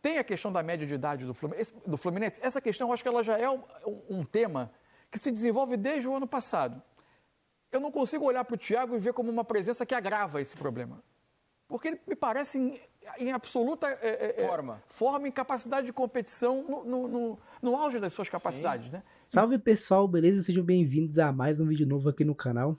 Tem a questão da média de idade do Fluminense. Essa questão, eu acho que ela já é um tema que se desenvolve desde o ano passado. Eu não consigo olhar para o Thiago e ver como uma presença que agrava esse problema. Porque ele me parece em absoluta forma e capacidade de competição no auge das suas capacidades, né? Salve pessoal, beleza? Sejam bem-vindos a mais um vídeo novo aqui no canal.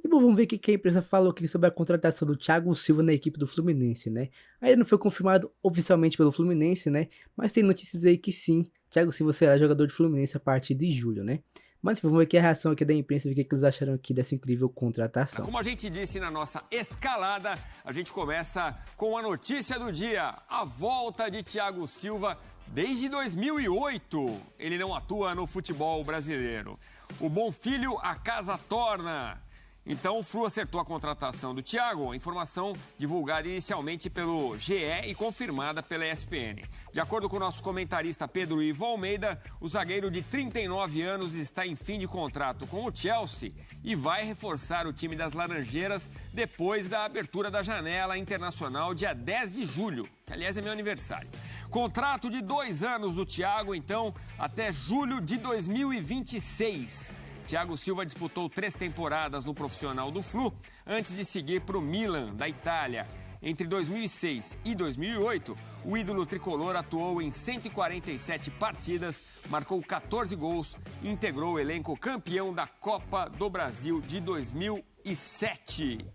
E bom, vamos ver o que a empresa falou aqui sobre a contratação do Thiago Silva na equipe do Fluminense, né? Ainda não foi confirmado oficialmente pelo Fluminense, né? Mas tem notícias aí que sim, Thiago Silva será jogador de Fluminense a partir de julho, né? Mas vamos ver aqui a reação aqui da imprensa, ver o que eles acharam aqui dessa incrível contratação. Como a gente disse na nossa escalada, a gente começa com a notícia do dia. A volta de Thiago Silva desde 2008. Ele não atua no futebol brasileiro. O bom filho a casa torna. Então o Flu acertou a contratação do Thiago, informação divulgada inicialmente pelo GE e confirmada pela ESPN. De acordo com o nosso comentarista Pedro Ivo Almeida, o zagueiro de 39 anos está em fim de contrato com o Chelsea e vai reforçar o time das Laranjeiras depois da abertura da janela internacional dia 10 de julho, que aliás é meu aniversário. Contrato de 2 anos do Thiago, então, até julho de 2026. Thiago Silva disputou 3 temporadas no profissional do Flu antes de seguir para o Milan, da Itália. Entre 2006 e 2008, o ídolo tricolor atuou em 147 partidas, marcou 14 gols e integrou o elenco campeão da Copa do Brasil de 2007.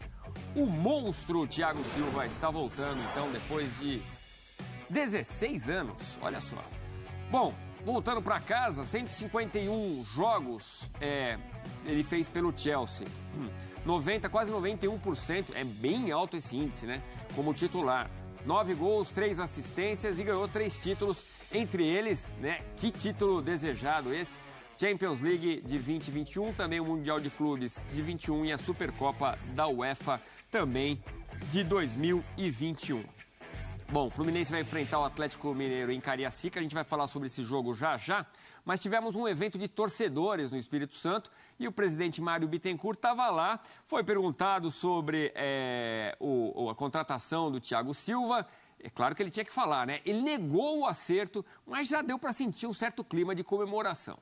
O monstro Thiago Silva está voltando, então, depois de 16 anos. Olha só. Bom, voltando para casa, 151 jogos ele fez pelo Chelsea. 90, quase 91%, é bem alto esse índice, né? Como titular. 9 gols, 3 assistências e ganhou 3 títulos. Entre eles, né? Que título desejado esse? Champions League de 2021, também o Mundial de Clubes de 21 e a Supercopa da UEFA também de 2021. Bom, o Fluminense vai enfrentar o Atlético Mineiro em Cariacica, a gente vai falar sobre esse jogo já já, mas tivemos um evento de torcedores no Espírito Santo e o presidente Mário Bittencourt estava lá, foi perguntado sobre a contratação do Thiago Silva, é claro que ele tinha que falar, né? Ele negou o acerto, mas já deu para sentir um certo clima de comemoração.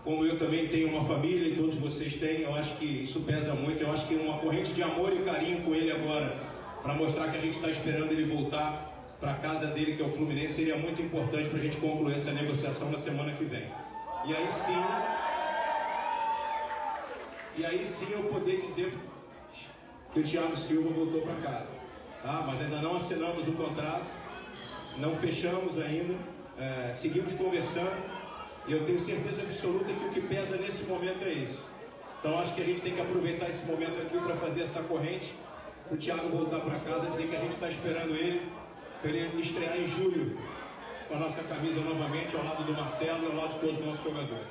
Como eu também tenho uma família e todos vocês têm, eu acho que isso pesa muito, eu acho que uma corrente de amor e carinho com ele agora, para mostrar que a gente está esperando ele voltar para a casa dele, que é o Fluminense, seria muito importante para a gente concluir essa negociação na semana que vem. E aí sim eu poder dizer que o Thiago Silva voltou para casa. Tá? Mas ainda não assinamos o contrato, não fechamos ainda, seguimos conversando e eu tenho certeza absoluta que o que pesa nesse momento é isso. Então acho que a gente tem que aproveitar esse momento aqui para fazer essa corrente, o Thiago voltar para casa, dizer que a gente está esperando ele, para ele estrear em julho com a nossa camisa novamente, ao lado do Marcelo e ao lado de todos os nossos jogadores.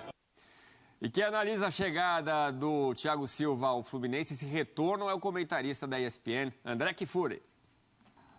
E quem analisa a chegada do Thiago Silva ao Fluminense, esse retorno, é o comentarista da ESPN, André Kifuri.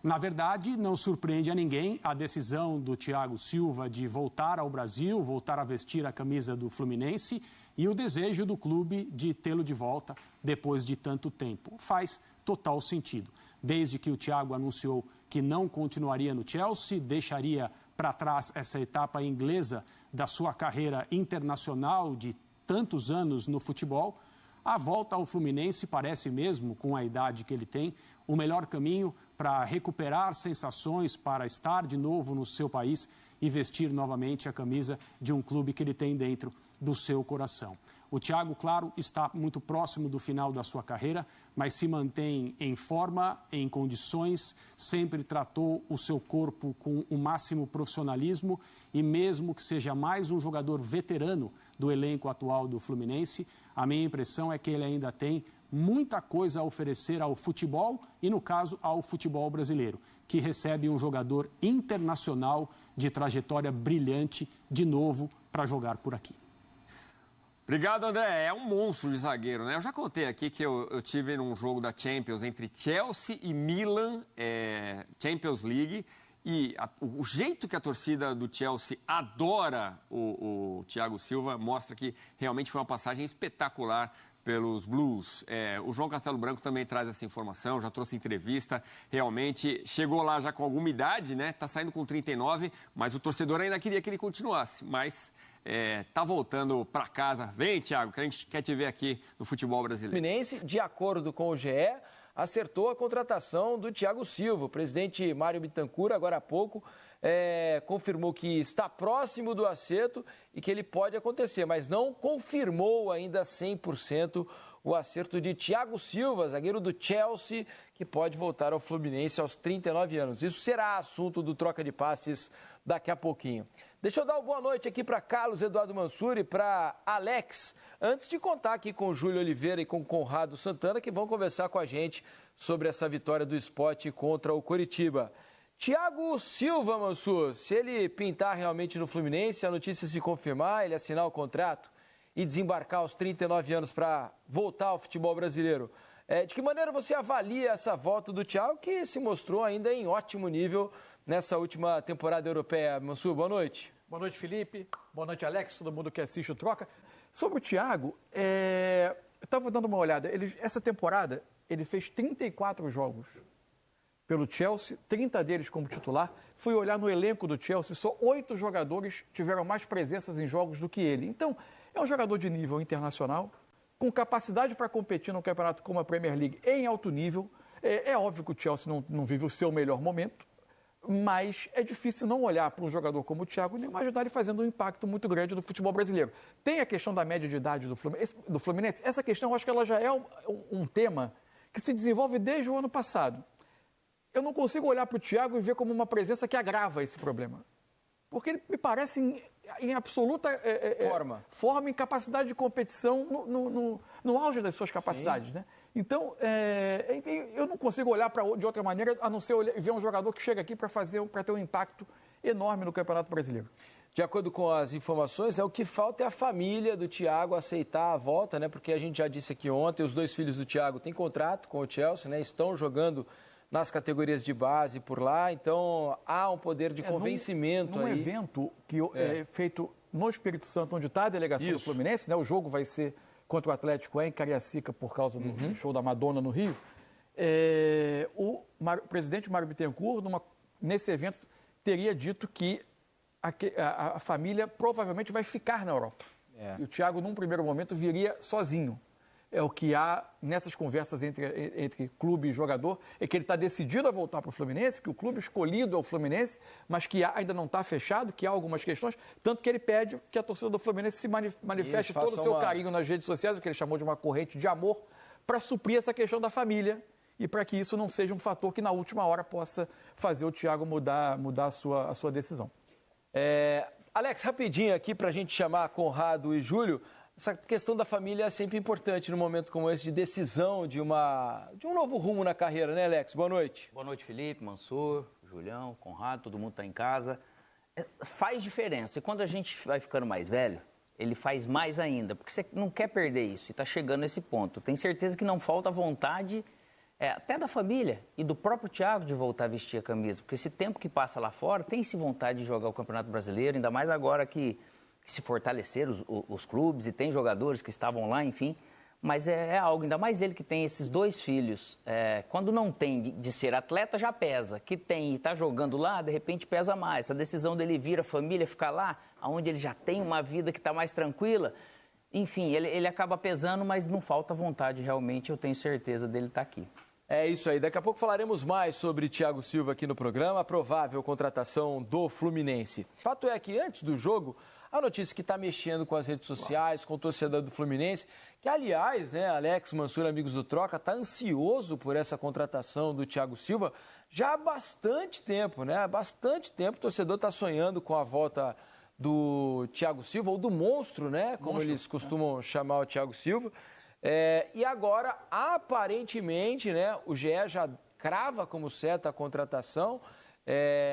Na verdade, não surpreende a ninguém a decisão do Thiago Silva de voltar ao Brasil, voltar a vestir a camisa do Fluminense e o desejo do clube de tê-lo de volta depois de tanto tempo. Faz total sentido. Desde que o Thiago anunciou que não continuaria no Chelsea, deixaria para trás essa etapa inglesa da sua carreira internacional de tantos anos no futebol, a volta ao Fluminense parece mesmo, com a idade que ele tem, o melhor caminho para recuperar sensações, para estar de novo no seu país e vestir novamente a camisa de um clube que ele tem dentro do seu coração. O Thiago, claro, está muito próximo do final da sua carreira, mas se mantém em forma, em condições, sempre tratou o seu corpo com o máximo profissionalismo e mesmo que seja mais um jogador veterano do elenco atual do Fluminense, a minha impressão é que ele ainda tem muita coisa a oferecer ao futebol e, no caso, ao futebol brasileiro, que recebe um jogador internacional de trajetória brilhante de novo para jogar por aqui. Obrigado, André. É um monstro de zagueiro, né? Eu já contei aqui que eu tive num jogo da Champions entre Chelsea e Milan, Champions League, e o jeito que a torcida do Chelsea adora o Thiago Silva mostra que realmente foi uma passagem espetacular pelos Blues. O João Castelo Branco também traz essa informação, já trouxe entrevista. Realmente chegou lá já com alguma idade, né? Tá saindo com 39, mas o torcedor ainda queria que ele continuasse. Mas tá voltando para casa. Vem, Thiago, que a gente quer te ver aqui no futebol brasileiro. Fluminense, de acordo com o GE, acertou a contratação do Thiago Silva. O presidente Mário Bittencourt, agora há pouco, confirmou que está próximo do acerto e que ele pode acontecer, mas não confirmou ainda 100% o acerto de Thiago Silva, zagueiro do Chelsea, que pode voltar ao Fluminense aos 39 anos. Isso será assunto do troca de passes daqui a pouquinho. Deixa eu dar uma boa noite aqui para Carlos Eduardo Mansur e para Alex, antes de contar aqui com o Júlio Oliveira e com o Conrado Santana, que vão conversar com a gente sobre essa vitória do Sport contra o Coritiba. Thiago Silva, Mansur, se ele pintar realmente no Fluminense, a notícia se confirmar, ele assinar o contrato e desembarcar aos 39 anos para voltar ao futebol brasileiro, de que maneira você avalia essa volta do Thiago, que se mostrou ainda em ótimo nível nessa última temporada europeia? Mansur, boa noite. Boa noite, Felipe. Boa noite, Alex, todo mundo que assiste o Troca. Sobre o Thiago, eu estava dando uma olhada. Essa temporada, ele fez 34 jogos pelo Chelsea, 30 deles como titular. Fui olhar no elenco do Chelsea, só 8 jogadores tiveram mais presenças em jogos do que ele. Então, é um jogador de nível internacional, com capacidade para competir no campeonato como a Premier League em alto nível. É óbvio que o Chelsea não vive o seu melhor momento, mas é difícil não olhar para um jogador como o Thiago e nem imaginar ele fazendo um impacto muito grande no futebol brasileiro. Tem a questão da média de idade do Fluminense. Essa questão, eu acho que ela já é um tema que se desenvolve desde o ano passado. Eu não consigo olhar para o Thiago e ver como uma presença que agrava esse problema. Porque ele me parece em absoluta forma, em capacidade de competição no auge das suas capacidades, né? Então, eu não consigo olhar de outra maneira, a não ser ver um jogador que chega aqui para ter um impacto enorme no Campeonato Brasileiro. De acordo com as informações, o que falta é a família do Thiago aceitar a volta, né? Porque a gente já disse aqui ontem, os 2 filhos do Thiago têm contrato com o Chelsea, né? Estão jogando nas categorias de base por lá, então há um poder de convencimento num aí. evento que é feito no Espírito Santo, onde está a delegação do Fluminense, né? O jogo vai ser contra o Atlético em Cariacica por causa do show da Madonna no Rio. O presidente Mário Bittencourt, nesse evento, teria dito que a família provavelmente vai ficar na Europa. E o Thiago, num primeiro momento, viria sozinho. É o que há nessas conversas entre clube e jogador, é que ele está decidido a voltar para o Fluminense, que o clube escolhido é o Fluminense, mas que ainda não está fechado, que há algumas questões, tanto que ele pede que a torcida do Fluminense se manifeste todo o seu carinho nas redes sociais, o que ele chamou de uma corrente de amor, para suprir essa questão da família e para que isso não seja um fator que na última hora possa fazer o Thiago mudar a sua decisão. Alex, rapidinho aqui para a gente chamar Conrado e Júlio. Essa questão da família é sempre importante num momento como esse de decisão de um novo rumo na carreira, né, Alex? Boa noite. Boa noite, Felipe, Mansur, Julião, Conrado, todo mundo está em casa. Faz diferença. E quando a gente vai ficando mais velho, ele faz mais ainda, porque você não quer perder isso e está chegando nesse ponto. Tenho certeza que não falta vontade até da família e do próprio Thiago de voltar a vestir a camisa, porque esse tempo que passa lá fora, tem-se vontade de jogar o Campeonato Brasileiro, ainda mais agora que se fortaleceram os clubes e tem jogadores que estavam lá, enfim, mas é algo, ainda mais ele que tem esses 2 filhos, quando não tem de ser atleta já pesa, que tem e está jogando lá, de repente pesa mais, essa decisão dele vir a família, ficar lá, onde ele já tem uma vida que está mais tranquila, enfim, ele acaba pesando, mas não falta vontade realmente, eu tenho certeza dele estar aqui. É isso aí, daqui a pouco falaremos mais sobre Thiago Silva aqui no programa, a provável contratação do Fluminense. Fato é que antes do jogo, a notícia que está mexendo com as redes sociais, com o torcedor do Fluminense, que aliás, né, Alex Mansur, amigos do Troca, está ansioso por essa contratação do Thiago Silva já há bastante tempo, né? Há bastante tempo o torcedor está sonhando com a volta do Thiago Silva, ou do monstro, né? Como eles costumam chamar o Thiago Silva. E agora, aparentemente, né, o GE já crava como certa a contratação,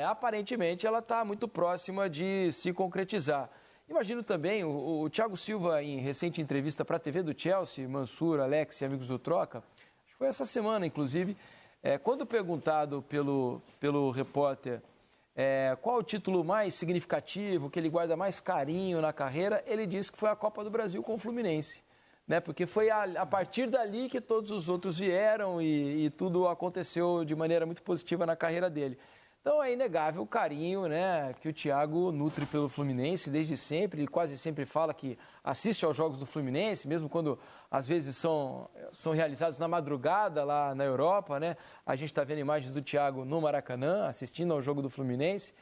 aparentemente ela está muito próxima de se concretizar. Imagino também, o Thiago Silva, em recente entrevista para a TV do Chelsea, Mansur, Alex e amigos do Troca, acho que foi essa semana, inclusive, quando perguntado pelo repórter qual o título mais significativo, que ele guarda mais carinho na carreira, ele disse que foi a Copa do Brasil com o Fluminense. né? Porque foi a partir dali que todos os outros vieram e tudo aconteceu de maneira muito positiva na carreira dele. Então é inegável o carinho, né, que o Thiago nutre pelo Fluminense desde sempre. Ele quase sempre fala que assiste aos jogos do Fluminense, mesmo quando às vezes são realizados na madrugada lá na Europa, né? A gente está vendo imagens do Thiago no Maracanã, assistindo ao jogo do Fluminense.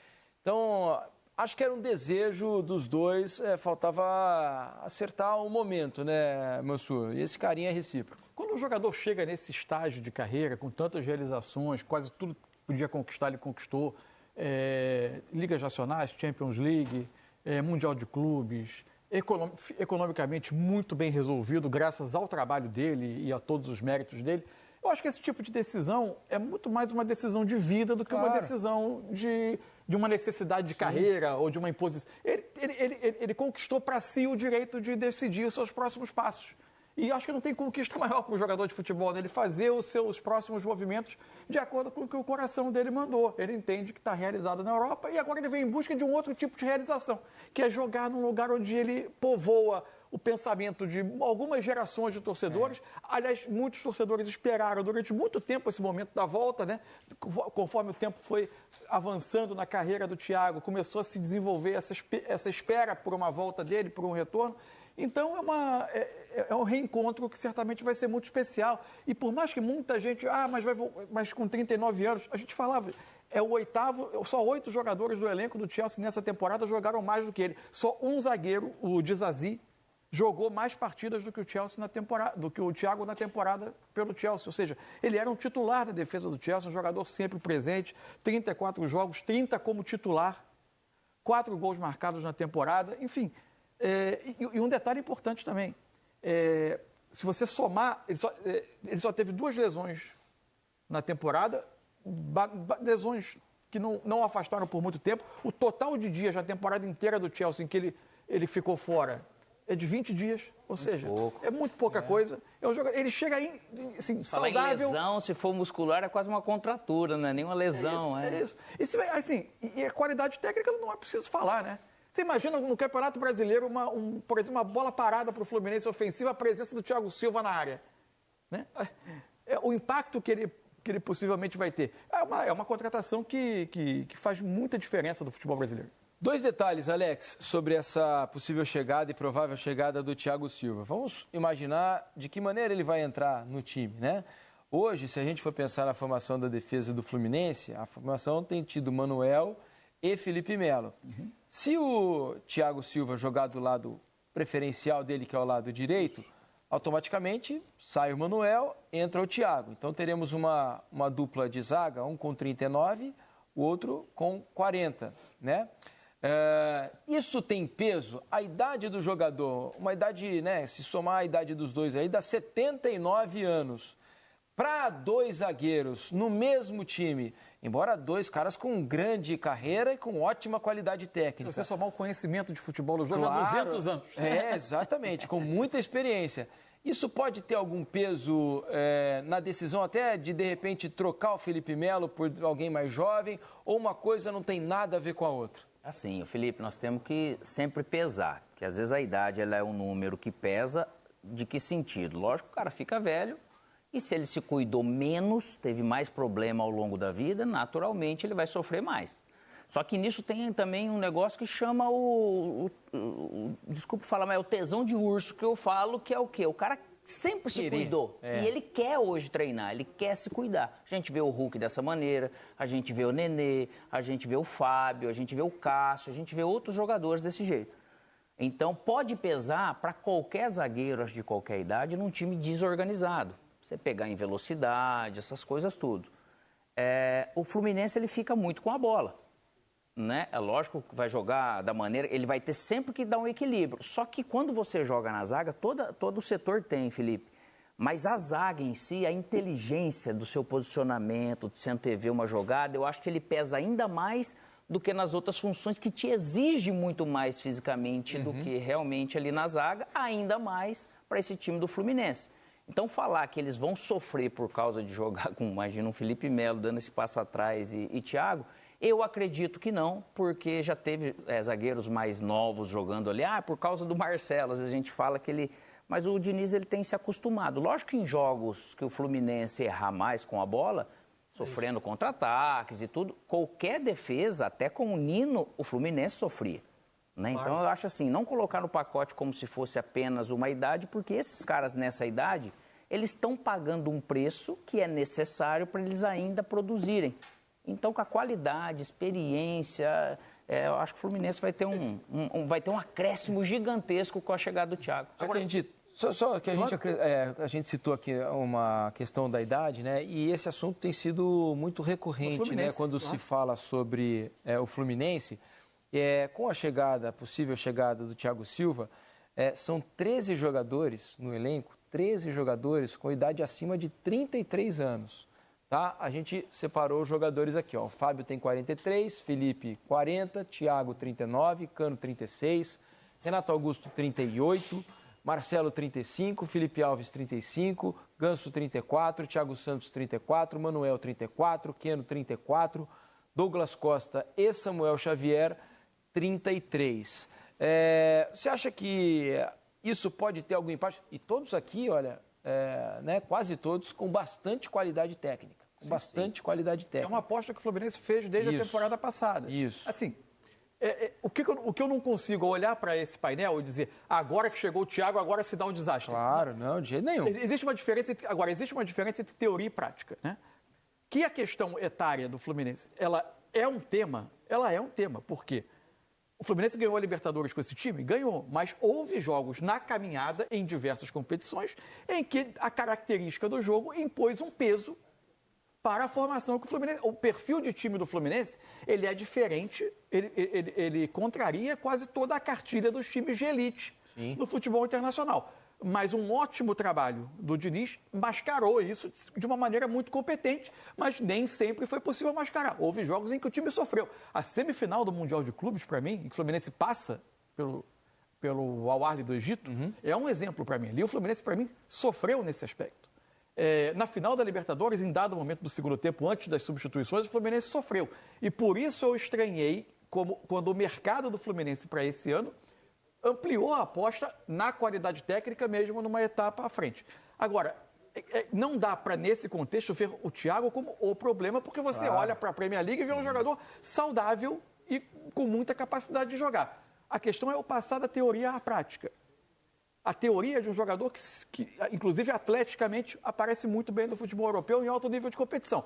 Então, acho que era um desejo dos dois, faltava acertar o momento, né, Mansur? E esse carinho é recíproco. Quando um jogador chega nesse estágio de carreira, com tantas realizações, quase tudo que podia conquistar, ele conquistou, Ligas Nacionais, Champions League, Mundial de Clubes, economicamente muito bem resolvido, graças ao trabalho dele e a todos os méritos dele. Eu acho que esse tipo de decisão é muito mais uma decisão de vida do que uma decisão de uma necessidade de carreira ou de uma imposição. Ele conquistou para si o direito de decidir os seus próximos passos. E acho que não tem conquista maior para um jogador de futebol, né? Ele fazer os seus próximos movimentos de acordo com o que o coração dele mandou. Ele entende que está realizado na Europa e agora ele vem em busca de um outro tipo de realização, que é jogar num lugar onde ele povoa o pensamento de algumas gerações de torcedores. Aliás, muitos torcedores esperaram durante muito tempo esse momento da volta, né? Conforme o tempo foi avançando na carreira do Thiago, começou a se desenvolver essa espera por uma volta dele, por um retorno. Então, é um reencontro que certamente vai ser muito especial. E por mais que muita gente, mas com 39 anos, a gente falava, é o oitavo, só 8 jogadores do elenco do Chelsea nessa temporada jogaram mais do que ele. Só um zagueiro, o Disasi, jogou mais partidas do que o Chelsea na temporada, do que o Thiago na temporada pelo Chelsea. Ou seja, ele era um titular da defesa do Chelsea, um jogador sempre presente, 34 jogos, 30 como titular, 4 gols marcados na temporada, enfim. E um detalhe importante também, se você somar, ele só teve 2 lesões na temporada, lesões que não afastaram por muito tempo. O total de dias na temporada inteira do Chelsea em que ele ficou fora é de 20 dias, ou seja, é muito pouca coisa. Ele chega aí, assim, saudável. Em lesão, se for muscular, é quase uma contratura, não é nem uma lesão. É isso. E a qualidade técnica não é preciso falar, né? Você imagina no Campeonato Brasileiro, por exemplo, uma bola parada para o Fluminense ofensiva, a presença do Thiago Silva na área, né? O impacto que ele possivelmente vai ter. É uma contratação que faz muita diferença do futebol brasileiro. 2 detalhes, Alex, sobre essa possível chegada e provável chegada do Thiago Silva. Vamos imaginar de que maneira ele vai entrar no time, né? Hoje, se a gente for pensar na formação da defesa do Fluminense, a formação tem tido Manuel e Felipe Melo. Se o Thiago Silva jogar do lado preferencial dele, que é o lado direito, automaticamente sai o Manuel, entra o Thiago. Então teremos uma dupla de zaga, um com 39, o outro com 40, né? Isso tem peso? A idade do jogador, uma idade, né, se somar a idade dos dois aí, dá 79 anos. Para 2 zagueiros no mesmo time, embora 2 caras com grande carreira e com ótima qualidade técnica. Se você somar o conhecimento de futebol do jogo há 200 anos. Exatamente, com muita experiência. Isso pode ter algum peso na decisão até de repente, trocar o Felipe Melo por alguém mais jovem, ou uma coisa não tem nada a ver com a outra? Assim, Felipe, nós temos que sempre pesar, que às vezes a idade ela é um número que pesa, de que sentido? Lógico, o cara fica velho, e se ele se cuidou menos, teve mais problema ao longo da vida, naturalmente ele vai sofrer mais. Só que nisso tem também um negócio que chama desculpe falar, mas é o tesão de urso que eu falo, que é o quê? O cara sempre se cuidou. E ele quer hoje treinar, ele quer se cuidar. A gente vê o Hulk dessa maneira, a gente vê o Nenê, a gente vê o Fábio, a gente vê o Cássio, a gente vê outros jogadores desse jeito. Então pode pesar para qualquer zagueiro de qualquer idade num time desorganizado. Você pegar em velocidade, essas coisas tudo. O Fluminense ele fica muito com a bola, né? É lógico que vai jogar da maneira... Ele vai ter sempre que dar um equilíbrio. Só que quando você joga na zaga, todo o setor tem, Felipe. Mas a zaga em si, a inteligência do seu posicionamento, de se antever uma jogada, eu acho que ele pesa ainda mais do que nas outras funções, que te exige muito mais fisicamente do que realmente ali na zaga, ainda mais para esse time do Fluminense. Então, falar que eles vão sofrer por causa de jogar com, imagina, um Felipe Melo dando esse passo atrás e Thiago, eu acredito que não, porque já teve zagueiros mais novos jogando ali. Por causa do Marcelo, às vezes a gente fala que ele mas o Diniz ele tem se acostumado. Lógico que em jogos que o Fluminense errar mais com a bola, sofrendo contra-ataques e tudo, qualquer defesa, até com o Nino, o Fluminense sofria. Né? Claro. Então eu acho assim, não colocar no pacote como se fosse apenas uma idade, porque esses caras nessa idade, eles estão pagando um preço que é necessário para eles ainda produzirem. Então com a qualidade, experiência, eu acho que o Fluminense vai ter vai ter um acréscimo gigantesco com a chegada do Thiago. Agora, só que a gente citou aqui uma questão da idade, né? E esse assunto tem sido muito recorrente, né? Quando se fala sobre o Fluminense. Com a possível chegada do Thiago Silva, são 13 jogadores no elenco, 13 jogadores com idade acima de 33 anos. Tá? A gente separou os jogadores aqui. Ó. O Fábio tem 43, Felipe 40, Thiago 39, Cano 36, Renato Augusto 38, Marcelo 35, Felipe Alves 35, Ganso 34, Thiago Santos 34, Manuel 34, Keno 34, Douglas Costa e Samuel Xavier 33. Você acha que isso pode ter algum impacto? E todos aqui, olha, quase todos com bastante qualidade técnica. Qualidade técnica. É uma aposta que o Fluminense fez desde a temporada passada. Isso. Assim, o que eu não consigo olhar para esse painel e dizer, agora que chegou o Thiago, agora se dá um desastre. Claro, não, de jeito nenhum. Existe uma diferença entre teoria e prática, né? Que a questão etária do Fluminense, ela é um tema, por quê? O Fluminense ganhou a Libertadores com esse time? Ganhou, mas houve jogos na caminhada em diversas competições em que a característica do jogo impôs um peso para a formação que o Fluminense... O perfil de time do Fluminense, ele é diferente, ele contraria quase toda a cartilha dos times de elite no futebol internacional. Mas um ótimo trabalho do Diniz mascarou isso de uma maneira muito competente, mas nem sempre foi possível mascarar. Houve jogos em que o time sofreu. A semifinal do Mundial de Clubes, para mim, em que o Fluminense passa pelo Al Ahly do Egito, é um exemplo para mim. Ali o Fluminense, para mim, sofreu nesse aspecto. Na final da Libertadores, em dado momento do segundo tempo, antes das substituições, o Fluminense sofreu. E por isso eu estranhei quando o mercado do Fluminense para esse ano ampliou a aposta na qualidade técnica mesmo numa etapa à frente. Agora, não dá para, nesse contexto, ver o Thiago como o problema, porque você olha para a Premier League e vê um jogador saudável e com muita capacidade de jogar. A questão é o passar da teoria à prática. A teoria de um jogador que inclusive, atleticamente, aparece muito bem no futebol europeu em alto nível de competição.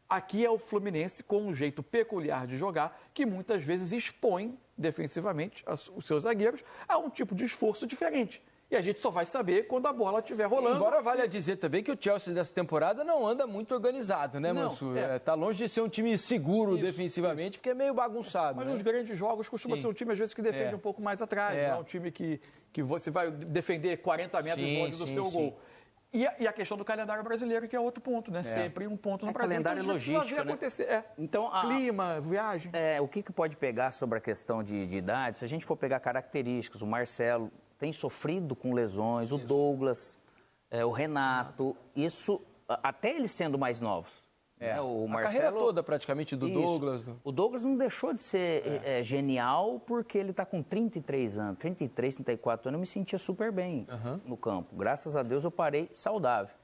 Aqui é o Fluminense com um jeito peculiar de jogar, que muitas vezes expõe defensivamente os seus zagueiros a um tipo de esforço diferente. E a gente só vai saber quando a bola estiver rolando. Embora valha dizer também que o Chelsea dessa temporada não anda muito organizado, né, Mansur? Tá longe de ser um time seguro defensivamente, porque é meio bagunçado. Mas né? nos grandes jogos costuma ser um time, às vezes, que defende um pouco mais atrás. Não é um time que você vai defender 40 metros longe do seu gol. E a questão do calendário brasileiro, que é outro ponto, né? Sempre um ponto no Brasil. Calendário logístico, né? Acontecer. Então, clima, viagem. O que pode pegar sobre a questão de idade? Se a gente for pegar características, o Marcelo tem sofrido com lesões, o Douglas, o Renato, isso até eles sendo mais novos. O Marcelo, a carreira toda praticamente do Douglas. O Douglas não deixou de ser genial porque ele está com 33 anos, 33, 34 anos. Eu me sentia super bem no campo. Graças a Deus eu parei saudável,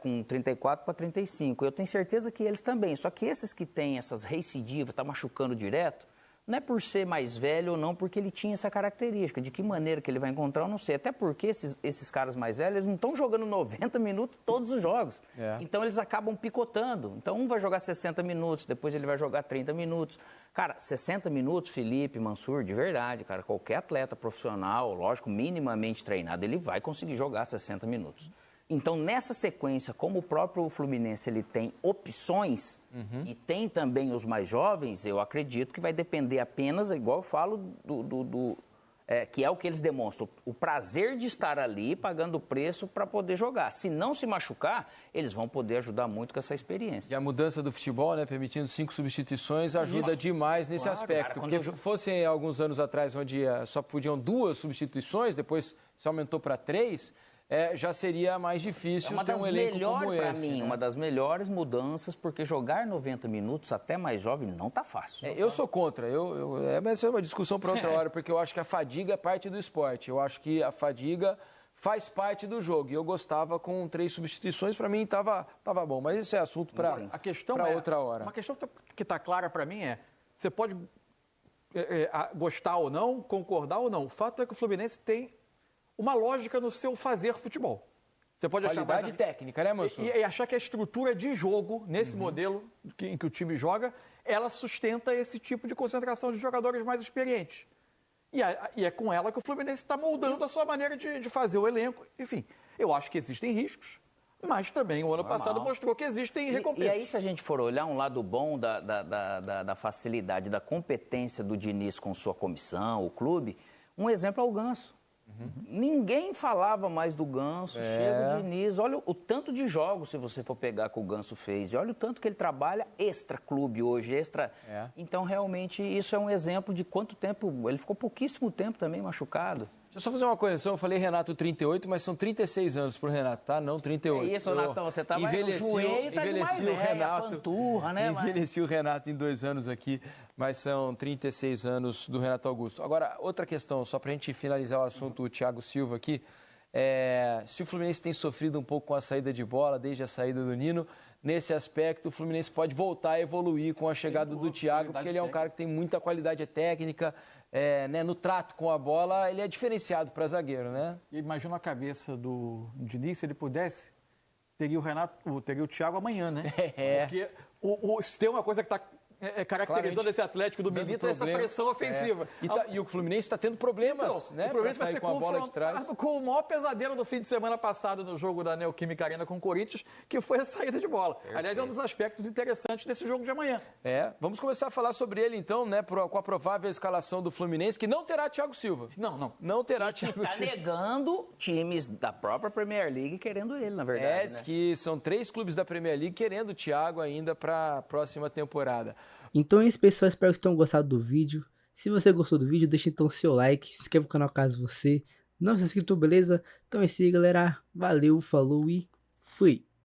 com 34 para 35. Eu tenho certeza que eles também. Só que esses que têm essas recidivas, tá machucando direto, não é por ser mais velho ou não, porque ele tinha essa característica. De que maneira que ele vai encontrar, eu não sei. Até porque esses caras mais velhos, eles não estão jogando 90 minutos todos os jogos. Então, eles acabam picotando. Então, um vai jogar 60 minutos, depois ele vai jogar 30 minutos. Cara, 60 minutos, Felipe, Mansur, de verdade, cara, qualquer atleta profissional, lógico, minimamente treinado, ele vai conseguir jogar 60 minutos. Então, nessa sequência, como o próprio Fluminense ele tem opções e tem também os mais jovens, eu acredito que vai depender apenas, igual eu falo, que é o que eles demonstram, o prazer de estar ali pagando o preço para poder jogar. Se não se machucar, eles vão poder ajudar muito com essa experiência. E a mudança do futebol, né, permitindo 5 substituições, ajuda demais nesse aspecto. Cara, porque fossem alguns anos atrás, onde só podiam 2 substituições, depois se aumentou para 3... já seria mais difícil ter um elenco como esse. Para mim, uma das melhores mudanças, porque jogar 90 minutos, até mais jovem, não tá fácil. Eu sou contra. Essa é uma discussão para outra hora, porque eu acho que a fadiga é parte do esporte. Eu acho que a fadiga faz parte do jogo. E eu gostava com 3 substituições, para mim tava bom. Mas isso é assunto para outra hora. Uma questão que está clara para mim é, você pode gostar ou não, concordar ou não. O fato é que o Fluminense tem uma lógica no seu fazer futebol. Você pode achar qualidade técnica, né, moço? E achar que a estrutura de jogo, nesse modelo em que o time joga, ela sustenta esse tipo de concentração de jogadores mais experientes. E é com ela que o Fluminense está moldando a sua maneira de fazer o elenco. Enfim, eu acho que existem riscos, mas também o ano passado mostrou que existem recompensas. E aí, se a gente for olhar um lado bom da facilidade, da competência do Diniz com sua comissão, o clube, um exemplo é o Ganso. Ninguém falava mais do Ganso, chega o Diniz, olha o tanto de jogos, se você for pegar, que o Ganso fez, e olha o tanto que ele trabalha extra-clube hoje, Então, realmente, isso é um exemplo de quanto tempo, ele ficou pouquíssimo tempo também machucado. Deixa eu só fazer uma correção, eu falei Renato 38, mas são 36 anos pro Renato, tá? Não 38. É isso, Renatão, você tá mais no joelho, tá demais, o Renato, panturra, né? Envelheci o Renato em 2 anos aqui, mas são 36 anos do Renato Augusto. Agora, outra questão, só pra gente finalizar o assunto, o Thiago Silva aqui, se o Fluminense tem sofrido um pouco com a saída de bola, desde a saída do Nino, nesse aspecto o Fluminense pode voltar a evoluir com a chegada do Thiago, porque ele é um cara que tem muita qualidade técnica, no trato com a bola, ele é diferenciado para zagueiro, né? Imagina a cabeça do Diniz, se ele pudesse, teria o Thiago amanhã, né? Porque se tem uma coisa que está caracterizando esse Atlético do Milito, é essa pressão ofensiva. E o Fluminense está tendo problemas, né? O Fluminense vai ser com a bola de trás. Com o maior pesadelo do fim de semana passado no jogo da Neoquímica Arena com o Corinthians, que foi a saída de bola. Perfeito. Aliás, é um dos aspectos interessantes desse jogo de amanhã. Vamos começar a falar sobre ele então, né? Com a provável escalação do Fluminense, que não terá Thiago Silva. Não terá Thiago Silva. Está negando times da própria Premier League querendo ele, na verdade. Diz que são 3 clubes da Premier League querendo o Thiago ainda para a próxima temporada. Então é isso, pessoal, espero que tenham gostado do vídeo. Se você gostou do vídeo, deixa então seu like, se inscreva no canal caso você não seja inscrito, beleza? Então é isso aí, galera. Valeu, falou e fui!